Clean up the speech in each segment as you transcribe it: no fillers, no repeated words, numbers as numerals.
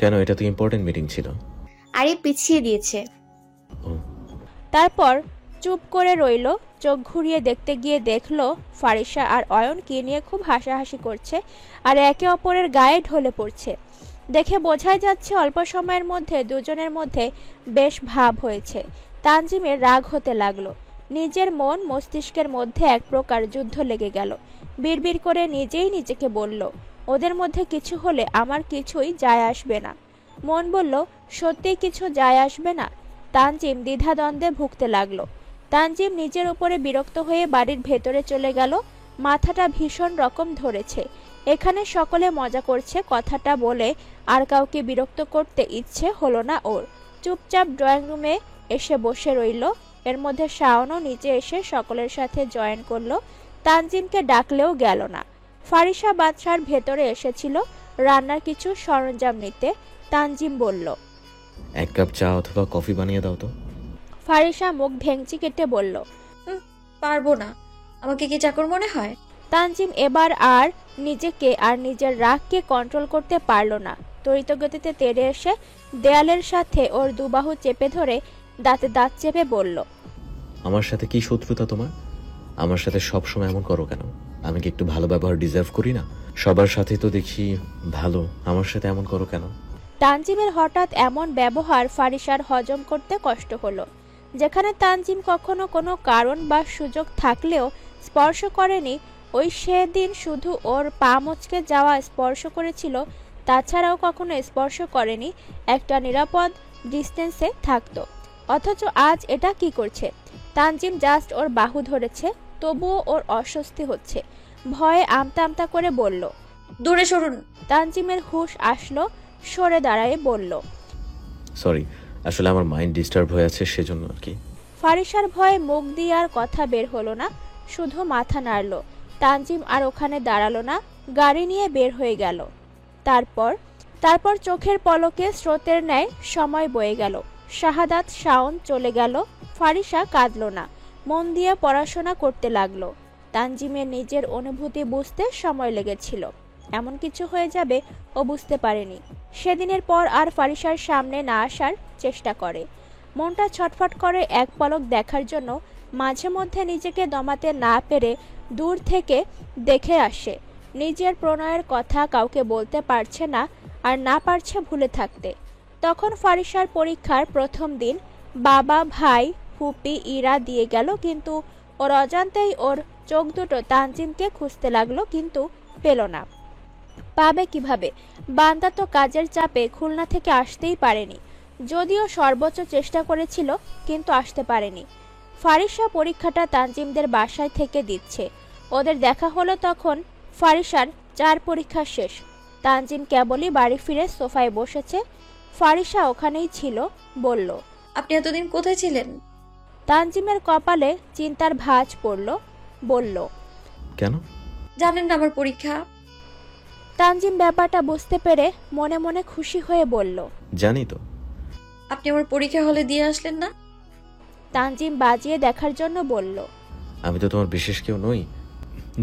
কেন, এটা তো ইম্পর্টেন্ট মিটিং ছিল। আরে পিছিয়ে দিয়েছে। ও, তারপর চুপ করে রইল। চোখ ঘুরিয়ে দেখতে গিয়ে দেখলো ফারিসা আর অয়ন কি নিয়ে খুব হাসাহাসি করছে আর একে অপরের গায়ে ঢলে পড়ছে। দেখে বোঝাই যাচ্ছে অল্প সময়ের মধ্যে দুজনের মধ্যে বেশ ভাব হয়েছে। তানজিমের রাগ হতে লাগলো। নিজের মন মস্তিষ্কের মধ্যে এক প্রকার যুদ্ধ লেগে গেল। বিড়বিড় করে নিজেই নিজেকে বলল, ওদের মধ্যে কিছু হলে আমার কিছুই যায় আসবে না। মন বলল, সত্যিই কিছু যায় আসবে না। তানজিম দ্বিধাদ্বন্দ্বে ভুগতে লাগলো। তানজিম নিজের উপরে বিরক্ত হয়ে বাড়ির ভেতরে চলে গেল। মাথাটা ভীষণ রকম ধরেছে। এখানে সকলে মজা করছে কথাটা বলে আর কাউকে বিরক্ত করতে ইচ্ছে হলো না ওর। চুপচাপ ড্রয়িং রুমে এসে বসে রইল। এর মধ্যে শাওনও নিচে এসে সকলের সাথে জয়েন করলো। তানজিমকে ডাকলেও গেল না। ফারিসা বাদশার ভেতরে এসেছিল রান্নার কিছু সরঞ্জাম নিতে। তানজিম বলল, 1 কাপ চা অথবা কফি বানিয়ে দাও তো। ফারিসা মুখ ভেঙচি কেটে বলল, পারবো না। আমাকে কি চাকর মনে হয়? তানজিম এবার আর নিজেকে আর নিজের রাগকে কন্ট্রোল করতে পারল না। ত্বরিতগতিতে তেড়ে এসে দেয়ালের সাথে ওর দুবাহু চেপে ধরে দাঁতে দাঁত চেপে বলল, আমার সাথে কি শত্রুতা তোমার? আমার সাথে সবসময় এমন করো কেন? আমি কি একটু ভালো ব্যবহার ডিজার্ভ করি না? সবার সাথে তো দেখি ভালো, আমার সাথে এমন করো কেন? তানজিমের হঠাৎ এমন ব্যবহার ফারিসার হজম করতে কষ্ট হলো। যেখানে তানজিম কখনো কোনো কারণ বা সুযোগ থাকলেও স্পর্শ করেনি, ওই সেদিন শুধু ওর পা মচকে যাওয়া স্পর্শ করেছিল, তাছাড়াও কখনো স্পর্শ করেনি, একটা নিরাপদ ডিস্টেন্সে থাকতো। অথচ আজ এটা কি করছে? তানজিম জাস্ট ওর বাহু ধরেছে, তবুও ওর অস্বস্তি হচ্ছে। ভয়ে আমতা আমতা করে বলল, দূরে সরুন। তানজিমের হুঁশ আসলো, সরে দাঁড়ায় বলল, সরি, আসলে আমার মাইন্ড ডিস্টার্ব হয়ে আছে, সেজন্য আর কি। ফারিসার ভয়ে মুখ দিয়ে আর কথা বের হলো না, শুধু মাথা নাড়ল। তানজিম আর ওখানে দাঁড়ালো না, গাড়ি নিয়ে বের হয়ে গেল। তারপর চোখের পলকে স্রোতের ন্যায় সময় বয়ে গেল। শাহাদাত শাওন চলে গেল। ফারিসা কাঁদল না, মন দিয়ে পড়াশোনা করতে লাগলো। তানজিমের নিজের অনুভূতি বুঝতে সময় লেগেছিল। এমন কিছু হয়ে যাবে ও বুঝতে পারেনি। সেদিনের পর আর ফারিসার সামনে না আসার চেষ্টা করে। মনটা ছটফট করে এক পলক দেখার জন্য। মাঝে মধ্যে নিজেকে দমাতে না পেরে দূর থেকে দেখে আসে। নিজের প্রণয়ের কথা কাউকে বলতে পারছে না, আর না পারছে ভুলে থাকতে। তখন ফারিসার পরীক্ষার প্রথম দিন। বাবা, ভাই, ফুপি, ইরা দিয়ে গেল, কিন্তু ওর অজান্তেই ওর চোখ দুটো তানজিমকে খুঁজতে লাগলো, কিন্তু পেল না। পাবে কিভাবে? বান্দা তো কাজের চাপে খুলনা থেকে আসতেই পারেনি, যদিও সর্বোচ্চ চেষ্টা করেছিল, কিন্তু আসতে পারেনি। ফারিসা পরীক্ষাটা তানজিমদের বাসায় থেকে দিচ্ছে। ওদের দেখা হলো তখন ফারিসার 4 পরীক্ষা শেষ। তানজিম কেবলই বাড়ি ফিরে সোফায় বসেছে। ফারিসা ওখানেই ছিল। বলল, আপনি এতদিন কোথায় ছিলেন? তানজিমের কপালে চিন্তার ভাঁজ পড়ল। বলল, কেন? জানেন না আমার পরীক্ষা? তানজিম ব্যাপারটা বুঝতে পেরে মনে মনে খুশি হয়ে বলল, জানি তো। আপনি আমার পরীক্ষা হলে দিয়ে আসলেন না? তানজিম বাজিয়ে দেখার জন্য বলল, আমি তো তোমার বিশেষ কেউ নই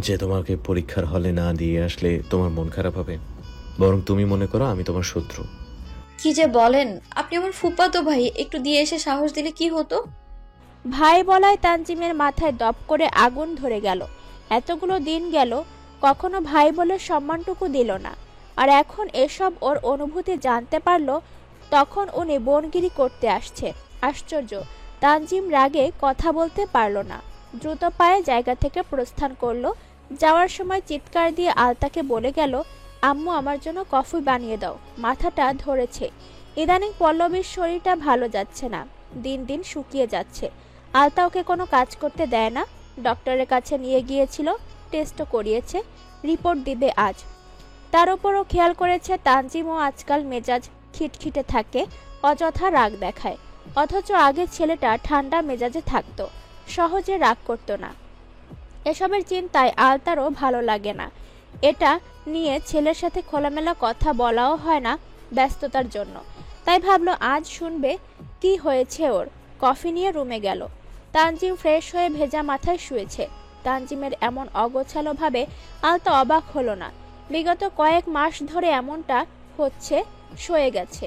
যে তোমাকে পরীক্ষার হলে না দিয়ে আসলে তোমার মন খারাপ হবে। বরং তুমি মনে করো আমি তোমার শত্রু। কি যে বলেন! আপনি আমার ফুফাতো ভাই, একটু দিয়ে এসে সাহস দিলে কি হতো? ভাই বলায় তানজিমের মাথায় দপ করে আগুন ধরে গেল। এতগুলো দিন গেল, কখনো ভাই বলে সম্মানটুকু দিল না, আর এখন এসব ওর অনুভূতি জানতে পারলো, তখন উনি বনগিরি করতে আসছে। আশ্চর্য! তানজিম রাগে কথা বলতে পারল না। দ্রুত পায়ে জায়গা থেকে প্রস্থান করলো। যাওয়ার সময় চিৎকার দিয়ে আলতাকে বলে গেল, আম্মু আমার জন্য কফি বানিয়ে দাও, মাথাটা ধরেছে। ইদানিং পল্লবীর শরীরটা ভালো যাচ্ছে না, দিন দিন শুকিয়ে যাচ্ছে। আলতা ওকে কোনো কাজ করতে দেয় না। ডক্টরের কাছে নিয়ে গিয়েছিল, টেস্টও করিয়েছে, রিপোর্ট দিবে আজ। তার উপরও খেয়াল করেছে তানজিমও আজকাল মেজাজ খিটখিটে থাকে, অযথা রাগ দেখায়। অথচ আগে ছেলেটা ঠান্ডা মেজাজে থাকতো, সহজে রাগ করতো না। এসবের চিন্তায় আলতারও ভালো লাগে না। এটা নিয়ে ছেলের সাথে খোলামেলা কথা বলাও হয় না ব্যস্ততার জন্য। তাই ভাবলো আজ শুনবে কি হয়েছে ওর। কফি নিয়ে রুমে গেল। তানজিম ফ্রেশ হয়ে ভেজা মাথায় শুয়েছে। তানজিমের এমন অগোছালো ভাবে আলতা অবাক হলো না। বিগত কয়েক মাস ধরে এমনটা হচ্ছে সয়ে গেছে।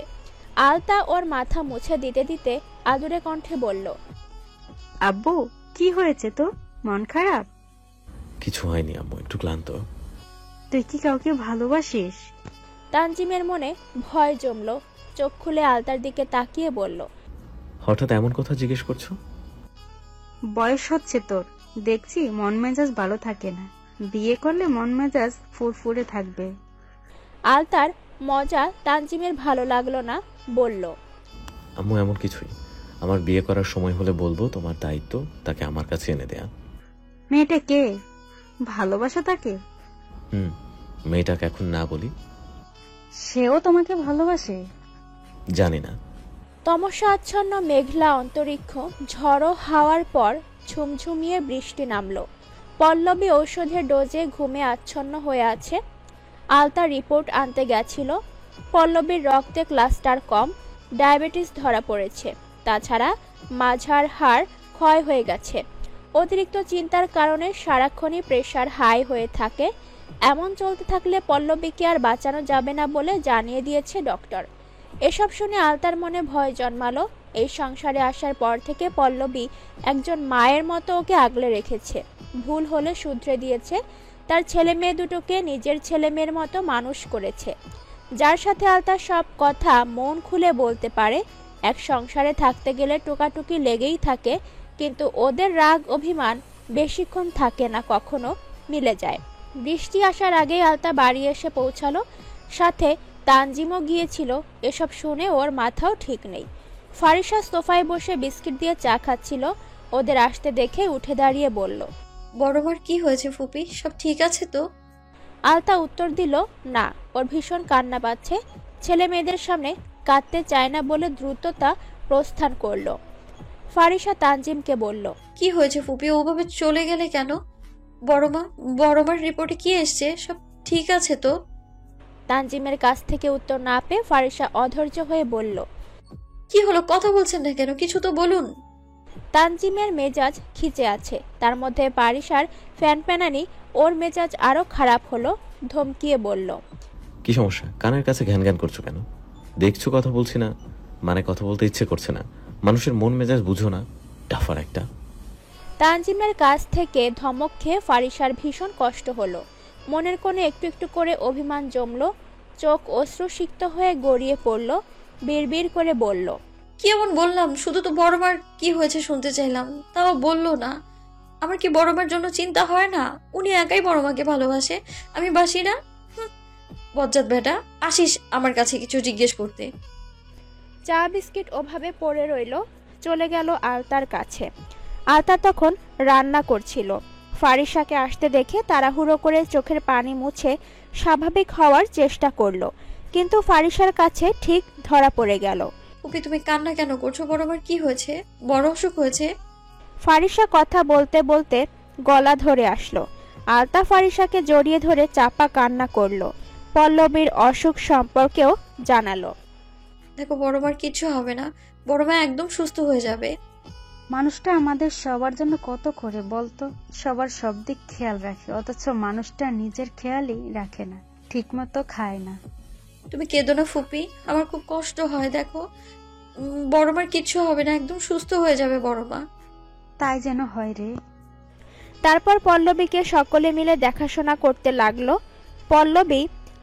আলতা ওর মাথা মুছে দিতে দিতে আদুরে কণ্ঠে বলল, আব্বু কি হয়েছে তো, মন খারাপ? কিছু হয়নি আম্মু, একটু ক্লান্ত। তুই কি কাউকে ভালোবাসিস? তানজিমের মনে ভয় জমলো। চোখ খুলে আলতার দিকে তাকিয়ে বলল, হঠাৎ এমন কথা জিজ্ঞেস করছো? বয়স হচ্ছে তোর, দেখছি মন মেজাজ ভালো থাকে না। বিয়ে করলে মন মেজাজ ফুরফুরে থাকবে। আলতার মজা তানজিমের ভালো লাগলো না, বলল, আম্মু এমন কিছুই, আমার বিয়ে করার সময় হলে বলবো, তোমার দায়িত্ব তাকে আমার কাছে এনে দেয়া। মেয়েটা কে? ভালোবাসা তাকে? মেয়েটাকে এখন না বলি। সেও তোমাকে ভালোবাসে? জানি না। তমসা আচ্ছন্ন মেঘলা অন্তরিক্ষ, ঝড়ো হাওয়ার পর ঝুমঝুমিয়ে বৃষ্টি নামলো। পল্লবী ঔষধের ডোজে ঘুমে আচ্ছন্ন হয়ে আছে। আলতা রিপোর্ট আনতে গেছিল। পল্লবীর রক্তে ক্লাস্টার কম, ডায়াবেটিস ধরা পড়েছে। তাছাড়া মাঝার হাড় ক্ষয় হয়ে গেছে। অতিরিক্ত চিন্তার কারণে সারাক্ষণই প্রেশার হাই হয়ে থাকে। এমন চলতে থাকলে পল্লবীকে আর বাঁচানো যাবে না বলে জানিয়ে দিয়েছে ডক্টর। এসব শুনে আলতার মনে ভয় জন্মালো। এই সংসারে আসার পর থেকে পল্লবী একজন মায়ের মতো ওকে আগলে রেখেছে। ভুল হলে শুধরে দিয়েছে। তার ছেলে মেয়ে দুটোকে নিজের ছেলে মেয়ের মতো মানুষ করেছে। যার সাথে আলতা সব কথা মন খুলে বলতে পারে। এক সংসারে থাকতে গেলে টোকাটুকি লেগেই থাকে, কিন্তু ওদের রাগ অভিমান বেশিক্ষণ থাকে না, কখনো মিলে যায়। বৃষ্টি আসার আগেই আলতা বাড়ি এসে পৌঁছালো। সাথে তানজিমও গিয়েছিল। এসব শুনে ওর মাথাও ঠিক নেই। ফারিসা সোফায় বসে বিস্কিট দিয়ে চা খাচ্ছিল। ওদের আসতে দেখে উঠে দাঁড়িয়ে বলল, বড়মার কি হয়েছে ফুপি, সব ঠিক আছে তো? আলতা উত্তর দিল, না, ওর ভীষণ কান্না পাচ্ছে। ছেলে মেয়েদের সামনে কাঁদতে চায় না বলে দ্রুততা প্রস্থান করলো। ফারিসা তানজিমকে বলল, কি হয়েছে ফুপি, ওভাবে চলে গেলে কেন? বড়মার রিপোর্টে কি এসছে, সব ঠিক আছে তো? তানজিমের কাছ থেকে উত্তর না পেয়ে ফারিসা অধৈর্য হয়ে বলল, কি হলো, কথা বলছেন না কেন, কিছু তো বলুন। তানজিমের মেজাজ খিচে আছে। তার মধ্যে ফারিসার ফ্যানফ্যানানি ওর মেজাজ আরো খারাপ হলো। ধমকিয়ে বলল, কি সমস্যা? কানের কাছে ঘ্যান ঘ্যান করছো কেন? দেখছো কথা বলছি না, মানে কথা বলতে ইচ্ছে করছে না। মানুষের মন মেজাজ বুঝো না, টাফার একটা। তানজিমের কাছ থেকে ধমক খেয়ে ফারিসার ভীষণ কষ্ট হলো। মনের কোণে একটু একটু করে অভিমান জমলো। চোখ অশ্রুসিক্ত হয়ে গড়িয়ে পড়ল। বিড়বিড় করে বলল, কি এমন বললাম? শুধু তো বড়মার কি হয়েছে শুনতে চাইলাম, তাও বললো না। আমার কি বড়মার জন্য চিন্তা হয় না? উনি একাই বড়মাকে ভালোবাসে, আমি বাসি না? বজ্জাত বেটা, আসিস আমার কাছে কিছু জিজ্ঞেস করতে। চা বিস্কিট ওভাবে পড়ে রইল। চলে গেল আলতার কাছে। আলতা তখন রান্না করছিল। ফারিসাকে আসতে দেখে তাড়াহুড়ো করে চোখের পানি মুছে স্বাভাবিক হওয়ার চেষ্টা করলো, কিন্তু ফারিসার কাছে ঠিক ধরা পড়ে গেল। ফুপি, তুমি কান্না কেন করছো? বড়মার কি হয়েছে? বড় অসুখ হয়েছে? ফারিসা কথা বলতে বলতে গলা ধরে আসলো। আলতা ফারিসাকে জড়িয়ে ধরে চাপা কান্না করলো। পল্লবীর অসুখ সম্পর্কেও জানালো। দেখো, বড়মার কিচ্ছু হবে না, বড়মা একদম সুস্থ হয়ে যাবে। মানুষটা আমাদের সবার জন্য কত করে বলতো, সবার সব দিক খেয়াল রাখে, অথচ মানুষটা নিজের খেয়ালই রাখে না, ঠিক মতো খায় না। তুমি কেঁদো না ফুপি, আমার খুব কষ্ট হয়। দেখো, বড়মার কিচ্ছু হবে না, একদম সুস্থ হয়ে যাবে বড়মা। তাই যেন হয় রে। তারপর পল্লবীকে সকলে মিলে দেখাশোনা করতে লাগলো। পল্লবী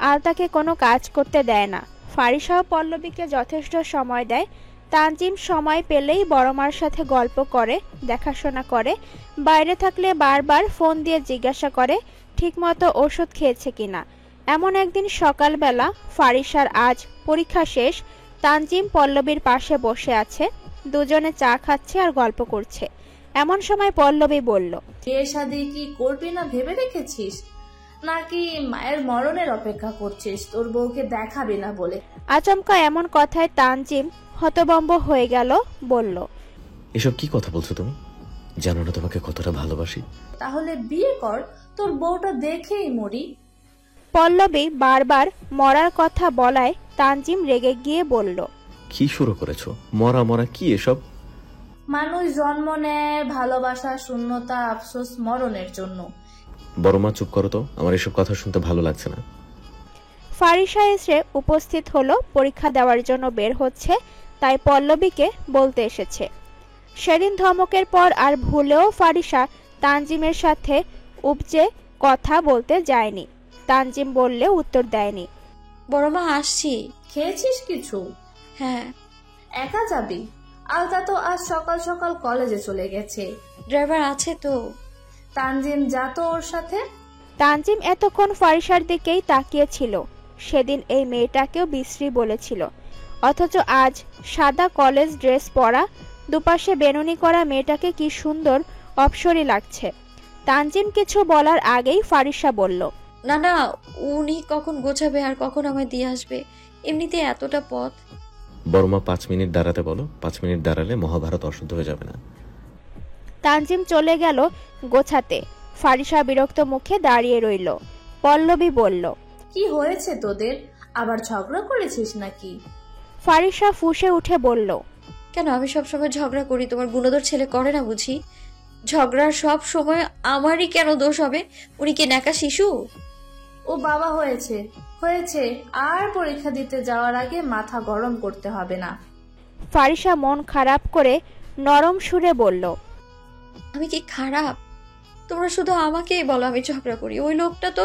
আলতাকে কোনো কাজ করতে দেয় না। ফারিসাও পল্লবীকে যথেষ্ট সময় দেয়। তানজিম সময় পেলেই বড়মার সাথে গল্প করে, দেখাশোনা করে। বাইরে থাকলে বারবার ফোন দিয়ে জিজ্ঞাসা করে ঠিকমতো ওষুধ খেয়েছে কিনা। এমন একদিন সকালবেলা, ফারিসার আজ পরীক্ষা শেষ। তানজিম পল্লবীর পাশে বসে আছে। দুজনে চা খাচ্ছে আর গল্প করছে। এমন সময় পল্লবী বলল, বিয়ে শাদী কি করবি না ভেবে রেখেছিস, নাকি মায়ের মরণের অপেক্ষা করছিস তোর বউকে দেখাবি না বলে? আচমকা এমন কথায় তানজিম হতভম্ব হয়ে গেল। বলল, এসব কি কথা বলছো তুমি? জানো না তোমাকে কতটা ভালোবাসি? তাহলে বিয়ে কর, তোর বউটা দেখেই মরি। পল্লবী বারবার মরার কথা বলায় তানজিম রেগে গিয়ে বলল, কি শুরু করেছো? মরা মরা কি এসব? মানুষ জন্ম নেয় ভালোবাসা, শূন্যতা, আফসোস, মরণের জন্য। বড় মা চুপ করো তো, আমার এসব কথা শুনতে ভালো লাগছে না। ফারিসা এসে উপস্থিত হলো, পরীক্ষা দেওয়ার জন্য বের হচ্ছে, তাই পল্লবীকে বলতে এসেছে। সেদিন ধমকের পর আর ভুলেও ফারিসা তানজিমের সাথে উপজে কথা বলতে যায়নি। তানজিম বললে উত্তর দেয়নি। বড় মা আসছি। খেয়েছিস কিছু? হ্যাঁ। একা যাবি? আলতা তো আজ সকাল সকাল কলেজে চলে গেছে। ড্রাইভার আছে তো। তানজিম যা তো ওর সাথে। তানজিম এতক্ষণ ফারিসার দিকেই তাকিয়েছিল। সেদিন এই মেয়েটাকেও বিশ্রী বলেছিল, অথচ আজ সাদা কলেজ ড্রেস পরা, দুপাশে বেনুনি করা মেয়েটাকে কি সুন্দর অপসরী লাগছে। তানজিম কিছু বলার আগেই ফারিসা বলল, না না, উনি কখন গোছাবে আর কখন আমায় দিয়ে আসবে? এমনিতে এতটা পথ। বড়মা 5 মিনিট দাঁড়াতে বলো, 5 মিনিট দাঁড়ালে মহাভারত অশুদ্ধ হয়ে যাবে না। তানজিম চলে গেল গোছাতে। ফারিসা বিরক্ত মুখে দাঁড়িয়ে রইল। পল্লবী বলল, কি হয়েছে তোদের? আবার ঝগড়া করেছিস নাকি? ফারিসা ফুঁসে উঠে বলল, কেন, আমি সবসময় ঝগড়া করি, তোমার গুণধর ছেলে করে না বুঝি? ঝগড়ার সব সময় আমারই কেন দোষ হবে? উনি কি ন্যাকা শিশু? ও বাবা হয়েছে হয়েছে, আর পরীক্ষা দিতে যাওয়ার আগে মাথা গরম করতে হবে না। ফারিসা মন খারাপ করে নরম সুরে বলল, আমি কি খারাপ? তোমরা শুধু আমাকেই বলো আমি ঝগড়া করি। ওই লোকটা তো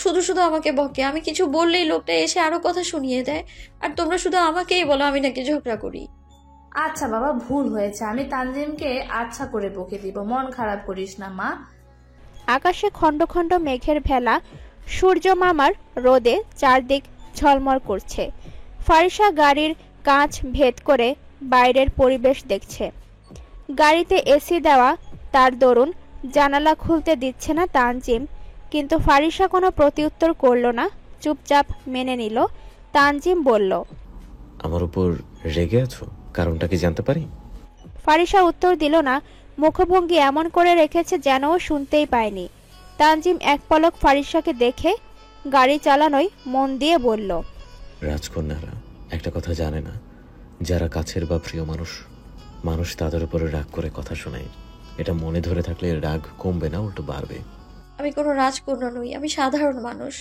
শুধু শুধু আমাকে বকে, আমি কিছু বললেই লোকটা এসে আরো কথা শুনিয়ে দেয়। আর তোমরা শুধু আমাকেই বলো আমি নাকি ঝগড়া করি। আচ্ছা বাবা, ভুল হয়েছে, আমি তানজিমকে আচ্ছা করে বকে দিব, মন খারাপ করিস না মা। আকাশে খণ্ড খণ্ড মেঘের ভেলা, সূর্য মামার রোদে চারদিক ঝলমল করছে। ফারিসা গাড়ির কাঁচ ভেদ করে বাইরের পরিবেশ দেখছে। গাড়িতে এসি দেওয়া, তার দরুন জানালা খুলতে দিচ্ছে না তানজিম, কিন্তু ফারিসা কোনো প্রত্যুত্তর করল না, চুপচাপ মেনে নিল। তানজিম বলল, আমার উপর রেগে আছো? কারণটা কি জানতে পারি? ফারিসা উত্তর দিল না, মুখভঙ্গি এমন করে রেখেছে যেন ও শুনতেই পায়নি। তানজিম এক পলক ফারিসাকে দেখে গাড়ি চালানোয় মন দিয়ে বলল, রাজকন্যারা একটা কথা জানে না, যারা কাছের বা প্রিয় মানুষ তাদের উপরে রাগ করে কথা শোনায়। এটা মনে ধরে থাকলে রাগ কমবে না, উল্টো বাড়বে। আমি কোনো রাজকন্যা নই, আমি সাধারণ মানুষ।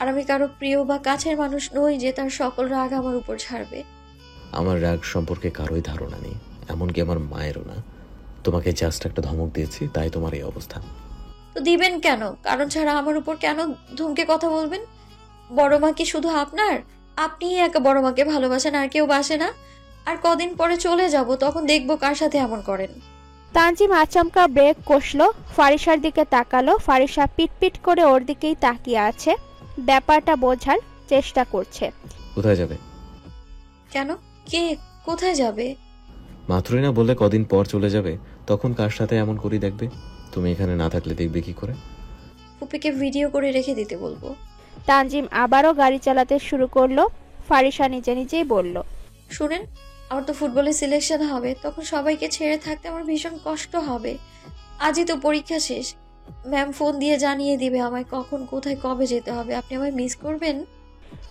আর আমি কারো প্রিয় বা কাছের মানুষ নই যে তার সকল রাগ আমার উপর ছাড়বে। আমার রাগ সম্পর্কে কারোই ধারণা নেই, এমনকি আমার মায়েরও না। তোমাকে জাস্ট একটা ধমক দিয়েছি, তাই তোমার এই অবস্থা। তো দিবেন কেন? কারণ ছাড়া আমার উপর কেন ধমকে কথা বলবেন? বড় মা কি শুধু আপনার? আপনিই একা বড় মাকে ভালোবাসেন, আর কেউ বাসে না? আর কদিন পরে চলে যাব, তখন দেখবো কার সাথে এমন করেন। তানজিম আচমকা ব্রেক কষলো, ফারিসার দিকে তাকালো। ফারিসা পিটপিট করে ওর দিকেই তাকিয়ে আছে, ব্যাপারটা বোঝার চেষ্টা করছে। কোথায় যাবে? কেন? কে কোথায় যাবে? মাত্রই না বললে কদিন পর চলে যাবে, তখন কার সাথে এমন করি দেখবে? তুমি এখানে না থাকলে দেখবে কি করে? ফুপিকে ভিডিও করে রেখে দিতে বলবো। তানজিম আবারও গাড়ি চালাতে শুরু করলো। ফারিসা নিজে নিজেই বলল, শুনেন, আমার তো ফুটবলে সিলেকশন হবে, তখন সবাইকে ছেড়ে থাকতে আমার ভীষণ কষ্ট হবে। আজই তো পরীক্ষা শেষ, ম্যাম ফোন দিয়ে জানিয়ে দিবে আমায় কখন কোথায় কবে যেতে হবে। আপনি আমায় মিস করবেন?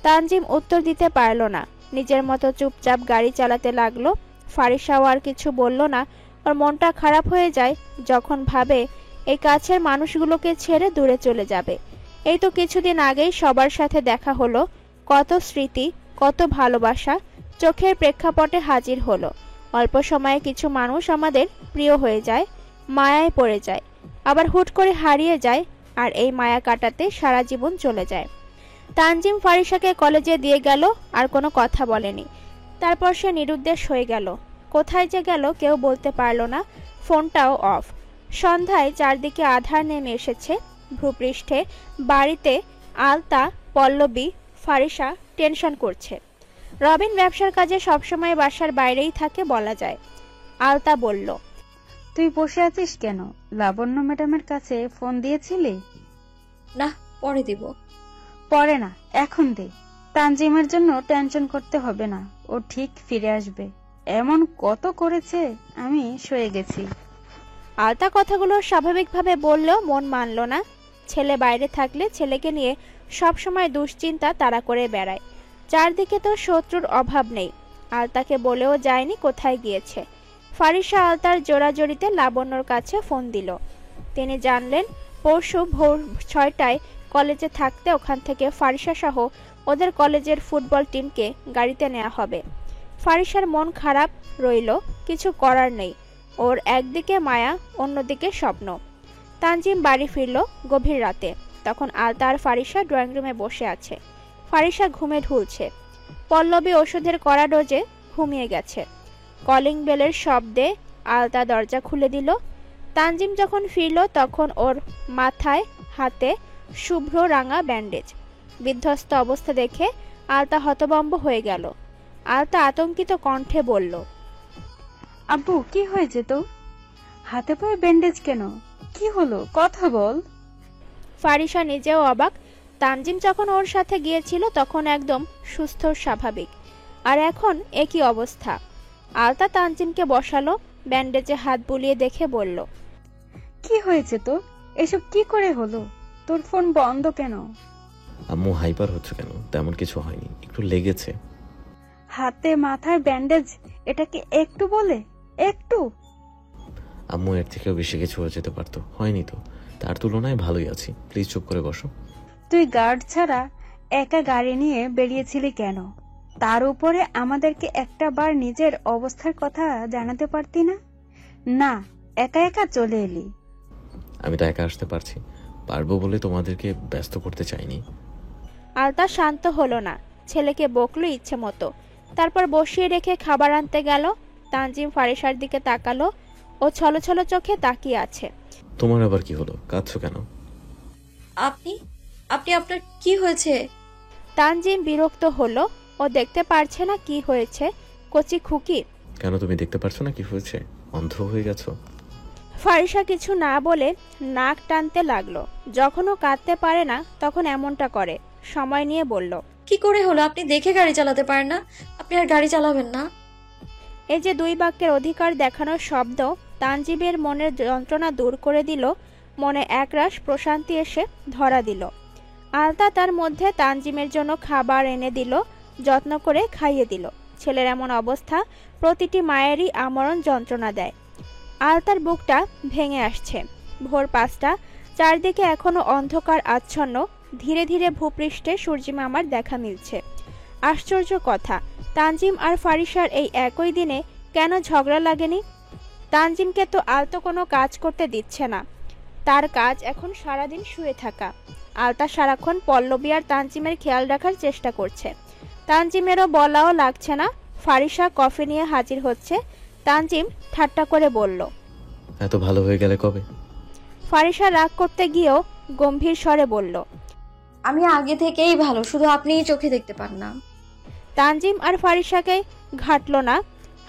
তানজিম উত্তর দিতে পারল না, নিজের মতো চুপচাপ গাড়ি চালাতে লাগলো। ফারিসাও আর কিছু বলল না। ওর মনটা খারাপ হয়ে যায় যখন ভাবে এই কাছের মানুষগুলোকে ছেড়ে দূরে চলে যাবে। এই তো কিছুদিন আগেই সবার সাথে দেখা হলো, কত স্মৃতি, কত ভালোবাসা চোখের প্রেক্ষাপটে হাজির হলো। অল্প সময়ে কিছু মানুষ আমাদের প্রিয় হয়ে যায়, মায়ায় পড়ে যায়, আবার হুট করে হারিয়ে যায়, আর এই মায়া কাটাতে সারা জীবন চলে যায়। তানজিম ফারিসাকে কলেজে দিয়ে গেল, আর কোনো কথা বলেনি। তারপর সে নিরুদ্দেশ হয়ে গেল। কোথায় যে গেল কেউ বলতে পারল না। ফোনটাও অফ। সন্ধ্যায় চারদিকে আধার নেমে এসেছে। ভূপৃষ্ঠে বাড়িতে আলতা, পল্লবী, ফারিসা টেনশন করছে। রবিন ব্যবসার কাজে সবসময় বাসার বাইরেই থাকে বলা যায়। আলতা বলল, তুই বসে আছিস কেন? লাবণ্য ম্যাডামের কাছে ফোন দিয়েছিলি? না, পরে দিব। পরে না, এখন দে। তানজিমের জন্য টেনশন করতে হবে না, ও ঠিক ফিরে আসবে। এমন কত করেছে, আমি সয়ে গেছি। আলতা কথাগুলো স্বাভাবিকভাবে বললেও মন মানল না। ছেলে বাইরে থাকলে ছেলেকে নিয়ে সবসময় দুশ্চিন্তা তাড়া করে বেড়ায়। চারদিকে তো শত্রুর অভাব নেই। আলতাকে বলেও যায়নি কোথায় গিয়েছে। ফারিসা আলতার জোড়াজড়িতে লাবণ্যর কাছে ফোন দিল। তিনি জানলেন পরশু ভোর 6টায় কলেজে থাকতে ওখান থেকে ফারিসা সহ ওদের কলেজের ফুটবল টিমকে গাড়িতে নেওয়া হবে। ফারিসার মন খারাপ রইল, কিছু করার নেই। ওর একদিকে মায়া, অন্যদিকে স্বপ্ন। তানজিম বাড়ি ফিরল গভীর রাতে। তখন আলতা আর ফারিসা ড্রয়িং রুমে বসে আছে। ফারিসা ঘুমে ঢুলছে। পল্লবী ওষুধের কড়া ডোজে ঘুমিয়ে গেছে। কলিং বেলের শব্দে আলতা দরজা খুলে দিল। তানজিম যখন ফিরল তখন ওর মাথায় হাতে শুভ্র রাঙা ব্যান্ডেজ। বিধ্বস্ত অবস্থা দেখে আলতা হতভম্ব হয়ে গেল। আলতা আতঙ্কিত কণ্ঠে বলল, আব্বু কি হয়েছে তো? হাতে পায়ে ব্যান্ডেজ কেন? কি হলো, কথা বল। ফারিসা নিজেও অবাক। তানজিম যখন ওর সাথে গিয়েছিল তখন একদম সুস্থ স্বাভাবিক, আর এখন একই অবস্থা। আলতা তানজিমকে বসালো, ব্যান্ডেজে হাত বুলিয়ে দেখে বলল, কি হয়েছে তো? এসব কি করে হলো? তোর ফোন বন্ধ কেন? আম্মু হাইপার হচ্ছে কেন? তেমন কিছু হয়নি, একটু লেগেছে। হাতে মাথায় ব্যান্ডেজ, এটা কি একটু বলে? একটু? আম্মু এর থেকেও বেশি কিছু হয়ে যেতে পারতো, হয়নি তো। তার তুলনায় ভালোই আছি, প্লিজ চুপ করে বসো। তুই গার্ড ছাড়া একা গাড়ি নিয়ে বেরিয়েছিলি কেন? তার উপরে আমাদেরকে একটা বার নিজের অবস্থার কথা জানাতে পারতি না? না, একা একা চলে এলি। আমি তো একা আসতে পারছি, পারবো বলে তোমাদেরকে ব্যস্ত করতে চাইনি। আলতা শান্ত হলো না, ছেলেকে বকলো ইচ্ছে মতো। তারপর বসিয়ে রেখে খাবার আনতে গেল। তানজিম ফারিসার দিকে তাকালো, ও ছলছল চোখে তাকিয়ে আছে। তোমার আবার কি হলো? কাঁদছো কেন? আপনি আপনি আপনার কি হয়েছে? তানজিম বিরক্ত হলো, ও দেখতে পারছে না কি হয়েছে। কচি খুকি। কেন তুমি দেখতে পারছো না কি হয়েছে? অন্ধ হয়ে গেছো? ফারিসা কিছু না বলে নাক টানতে লাগলো। যখন ও কাঁদতে পারে না তখন এমনটা করে। সময় নিয়ে বলল, কি করে হলো? আপনি দেখে গাড়ি চালাতে পারেন না? আপনি আর গাড়ি চালাবেন না? এই যে দুই বাক্যের অধিকার দেখানোর শব্দ তানজিমের মনের যন্ত্রণা দূর করে দিল। মনে একরাশ প্রশান্তি এসে ধরা দিল। আলতা তার মধ্যে তানজিমের জন্য খাবার এনে দিল, যত্ন করে খাইয়ে দিল। ছেলের এমন অবস্থা প্রতিটি মায়েরই আমরণ যন্ত্রণা দেয়। আলতার বুকটা ভেঙে আসছে। ভোর 5টা, চারদিকে এখনো অন্ধকার আচ্ছন্ন। ধীরে ধীরে ভূপৃষ্ঠে সূর্যিমামার দেখা মিলছে। আশ্চর্য কথা, তানজিম আর ফারিসার এই একই দিনে কেন ঝগড়া লাগেনি? তানজিমকে তো আলতো কোনো কাজ করতে দিচ্ছে না। তার কাজ এখন সারাদিন শুয়ে থাকা। আলতা সারাক্ষণ পল্লবী আর তানজিমের খেয়াল রাখার চেষ্টা করছে। তানজিমেরও বলাও লাগছে না। ফারিসা কফি নিয়ে হাজির হচ্ছে। তানজিম ঠাট্টা করে বলল, এত ভালো হয়ে গেলে কবে? ফারিসা রাগ করতে গিয়েও গম্ভীর স্বরে বলল, আমি আগে থেকেই ভালো, শুধু আপনিই চোখে দেখতে পান না। তানজিম আর ফারিসাকে ঘাটল না,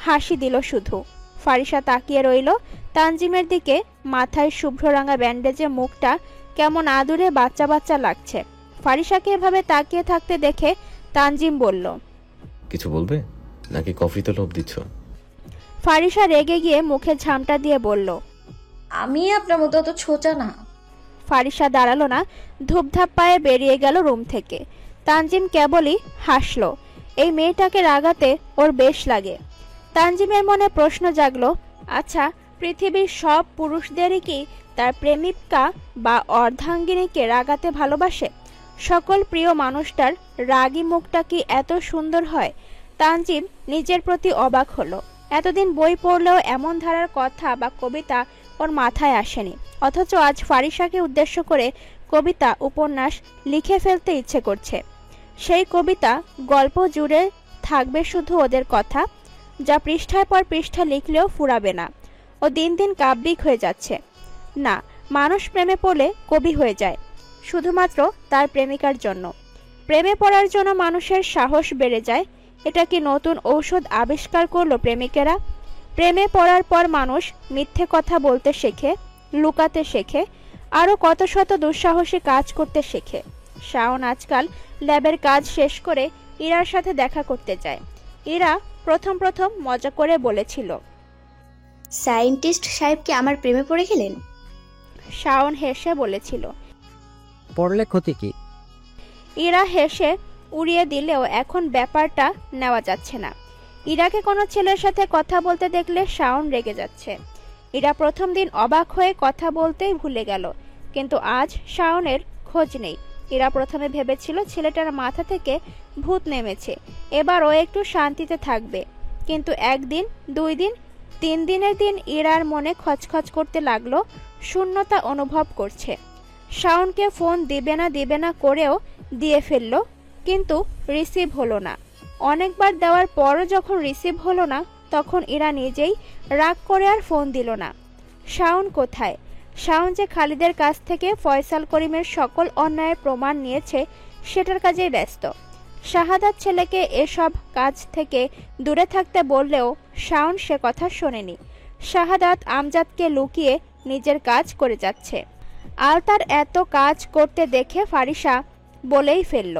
হাসি দিল শুধু। ফারিসা তাকিয়ে রইল তানজিমের দিকে। মাথায় শুভ্র রাঙা ব্যান্ডেজে মুখটা কেমন আদুরে বাচ্চা বাচ্চা লাগছে। ফারিসাকে এভাবে তাকিয়ে থাকতে দেখে তানজিম বলল, কিছু বলবে নাকি কফিতে লোভ দিচ্ছ? ফারিসা রেগে গিয়ে মুখে ঝামটা দিয়ে বলল, আমি আপনার মতো অত ছোটা না। ফারিসা দাঁড়ালো না, ধূপধাপ পায়ে বেরিয়ে গেল রুম থেকে। তানজিম কেবলই হাসল। এই মেয়েটাকে রাগাতে ওর বেশ লাগে। তানজিমের মনে প্রশ্ন জাগলো, আচ্ছা পৃথিবীর সব পুরুষদেরই কি তার প্রেমিকা বা অর্ধাঙ্গিনীকে রাগাতে ভালোবাসে? সকল প্রিয় মানুষটার রাগী মুখটা কি এত সুন্দর হয়? তানজিম নিজের প্রতি অবাক হলো। এতদিন বই পড়লেও এমন ধারার কথা বা কবিতা ওর মাথায় আসেনি। অথচ আজ ফারিসাকে উদ্দেশ্য করে কবিতা, উপন্যাস লিখে ফেলতে ইচ্ছে করছে। সেই কবিতা গল্প জুড়ে থাকবে শুধু ওদের কথা, যা পৃষ্ঠার পর পৃষ্ঠা লিখলেও ফুরাবে না। ও দিন দিন কাব্যিক হয়ে যাচ্ছে। না, মানুষ প্রেমে পড়লে কবি হয়ে যায় শুধুমাত্র তার প্রেমিকার জন্য। প্রেমে পড়ার জন্য মানুষের সাহস বেড়ে যায়। এটা কি নতুন ঔষধ আবিষ্কার করলো প্রেমিকেরা? প্রেমে পড়ার পর মানুষ মিথ্যে কথা বলতে শেখে, লুকাতে শেখে, আরও কত শত দুঃসাহসী কাজ করতে শেখে। শাওন আজকাল ল্যাবের কাজ শেষ করে ইরার সাথে দেখা করতে যায়। ইরা প্রথম প্রথম মজা করে বলেছিল, সায়েন্টিস্ট সাহেব কি আমার প্রেমে পড়ে গেলেন? শাওন হেসে বলেছিল, পড়লে ক্ষতি কি? ইরা হেসে উড়িয়ে দিলেও এখন ব্যাপারটা নেওয়া যাচ্ছে না। ইরাকে কোনো ছেলের সাথে কথা বলতে দেখলে শাওন রেগে যাচ্ছে। ইরা প্রথম দিন অবাক হয়ে কথা বলতেই ভুলে গেল, কিন্তু আজ শাওনের খোঁজ নেই। ইরা প্রথমে ভেবেছিল ছেলেটার মাথা থেকে ভূত নেমেছে, এবার ও একটু শান্তিতে থাকবে। কিন্তু একদিন, 2 দিন, 3 দিনের দিন ইরার মনে খচখচ করতে লাগলো, শূন্যতা অনুভব করছে। শাওনকে ফোন দিবে না করেও দিয়ে ফেললো, কিন্তু রিসিভ হলো না। অনেকবার দেওয়ার পরও যখন রিসিভ হলো না, তখন ইরা নিজেই রাগ করে আর ফোন দিল না। শাওন কোথায়? শাওন যে খালিদের কাছ থেকে ফয়সাল করিমের সকল অন্যায়ের প্রমাণ নিয়েছে, সেটার কাজেই ব্যস্ত। শাহাদাত ছেলেকে এসব কাজ থেকে দূরে থাকতে বললেও শাওন সে কথা শোনেনি। শাহাদাত আমজাদকে লুকিয়ে নিজের কাজ করে যাচ্ছে। আলতার এত কাজ করতে দেখে ফারিসা বলেই ফেলল,